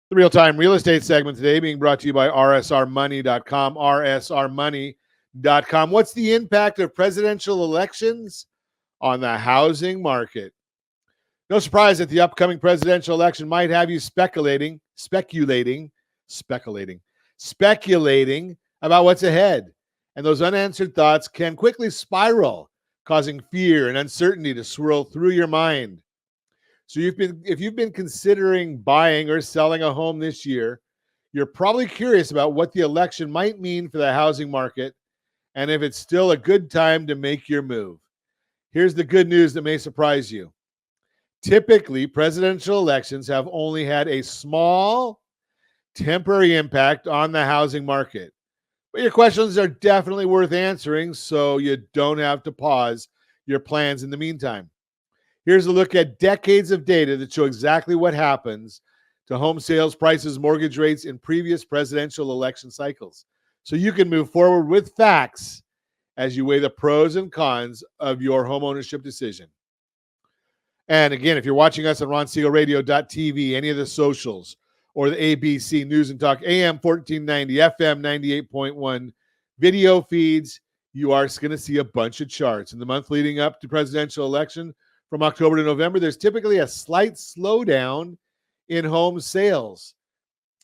The real-time real estate segment today being brought to you by rsrmoney.com, rsrmoney.com. What's the impact of presidential elections on the housing market? No surprise that the upcoming presidential election might have you speculating about what's ahead. And those unanswered thoughts can quickly spiral, causing fear and uncertainty to swirl through your mind. So if you've been considering buying or selling a home this year, you're probably curious about what the election might mean for the housing market and if it's still a good time to make your move. Here's the good news that may surprise you. Typically, presidential elections have only had a small, temporary impact on the housing market. But your questions are definitely worth answering, so you don't have to pause your plans in the meantime. Here's a look at decades of data that show exactly what happens to home sales prices, mortgage rates in previous presidential election cycles. So you can move forward with facts as you weigh the pros and cons of your home ownership decision. And again, if you're watching us on RonSiegelRadio.tv, any of the socials, or the ABC News and Talk AM 1490, FM 98.1 video feeds, you are going to see a bunch of charts. In the month leading up to presidential election, from October to November, there's typically a slight slowdown in home sales.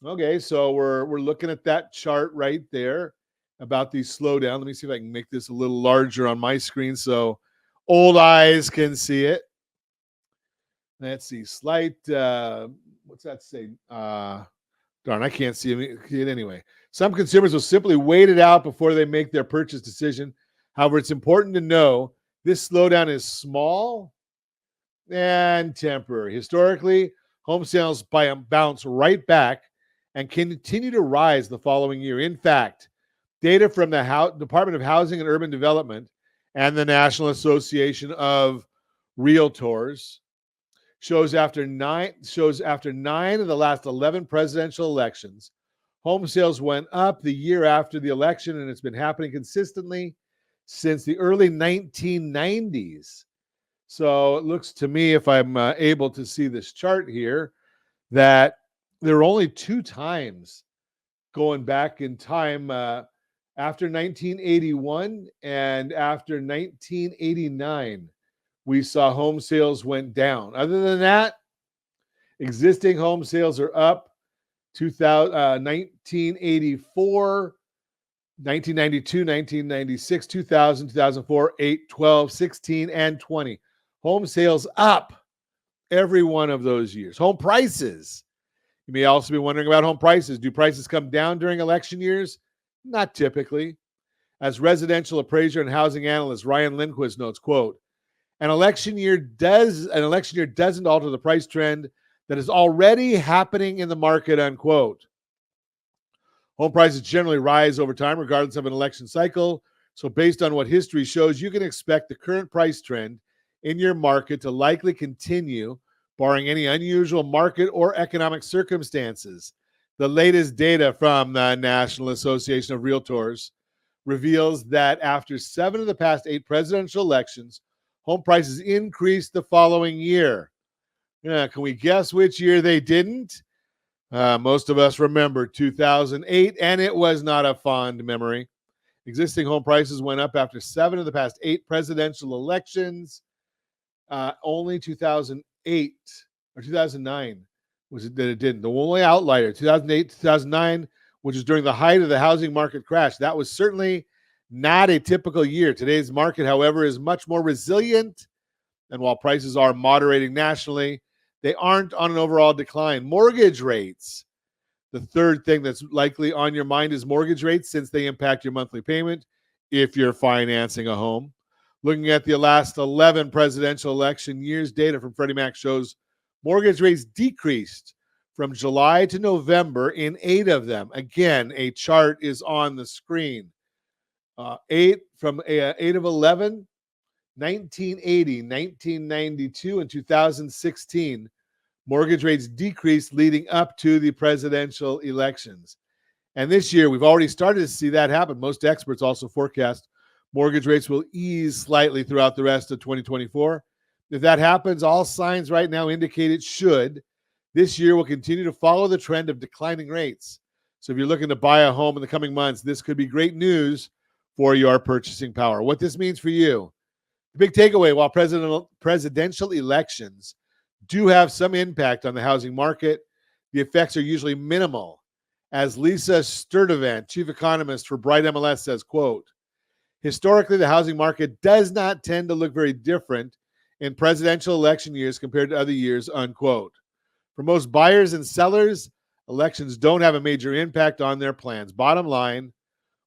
Okay, so we're looking at that chart right there about the slowdown. Let me see if I can make this a little larger on my screen so old eyes can see it. Let's see, slight, what's that say? Darn, I can't see it anyway. Some consumers will simply wait it out before they make their purchase decision. However, it's important to know this slowdown is small and temporary. Historically, home sales bounce right back and continue to rise the following year. In fact, data from the Department of Housing and Urban Development and the National Association of Realtors shows after nine of the last 11 presidential elections, home sales went up the year after the election, and it's been happening consistently since the early 1990s. So it looks to me, if I'm able to see this chart here, that there are only two times going back in time after 1981 and after 1989, we saw home sales went down. Other than that, existing home sales are up. 1984, 1992, 1996, 2000, 2004, 8, 12, 16, and 20. Home sales up every one of those years. Home prices. You may also be wondering about home prices. Do prices come down during election years? Not typically. As residential appraiser and housing analyst Ryan Lindquist notes, quote, an election year doesn't alter the price trend that is already happening in the market, unquote. Home prices generally rise over time regardless of an election cycle. So based on what history shows, you can expect the current price trend in your market to likely continue, barring any unusual market or economic circumstances. The latest data from the National Association of Realtors reveals that after 7 of the past 8 presidential elections, home prices increased the following year. Can we guess which year they didn't? Most of us remember 2008, and it was not a fond memory. Existing home prices went up after 7 of the past 8 presidential elections. Only 2008 or 2009 was it that it didn't. The only outlier, 2008, 2009, which was during the height of the housing market crash. That was certainly not a typical year. Today's market, however, is much more resilient. And while prices are moderating nationally, they aren't on an overall decline. Mortgage rates. The third thing that's likely on your mind is mortgage rates, since they impact your monthly payment if you're financing a home. Looking at the last 11 presidential election years, data from Freddie Mac shows mortgage rates decreased from July to November in 8 of them. Again, a chart is on the screen. 8 of 11, 1980, 1992, and 2016, mortgage rates decreased leading up to the presidential elections. And this year, we've already started to see that happen. Most experts also forecast mortgage rates will ease slightly throughout the rest of 2024. If that happens, all signs right now indicate it should. This year will continue to follow the trend of declining rates. So if you're looking to buy a home in the coming months, this could be great news for your purchasing power. What this means for you. The big takeaway, while presidential elections do have some impact on the housing market, the effects are usually minimal. As Lisa Sturdivant, chief economist for Bright MLS, says, quote, historically, the housing market does not tend to look very different in presidential election years compared to other years, unquote. For most buyers and sellers, elections don't have a major impact on their plans. Bottom line,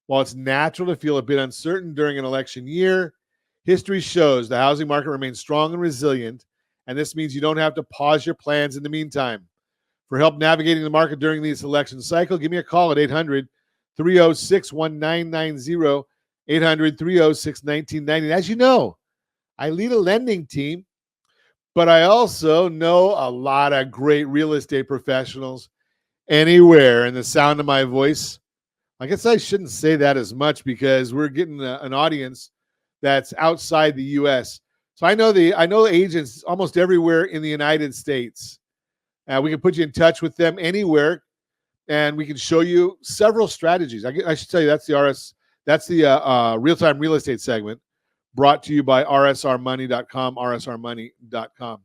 while it's natural to feel a bit uncertain during an election year, history shows the housing market remains strong and resilient, and this means you don't have to pause your plans in the meantime. For help navigating the market during this election cycle, give me a call at 800-306-1990, 800-306-1990. As you know, I lead a lending team, but I also know a lot of great real estate professionals anywhere in the sound of my voice. I guess I shouldn't say that as much because we're getting an audience that's outside the U.S. So I know agents almost everywhere in the United States. We can put you in touch with them anywhere, and we can show you several strategies. I should tell you that's the real-time real estate segment brought to you by rsrmoney.com, rsrmoney.com.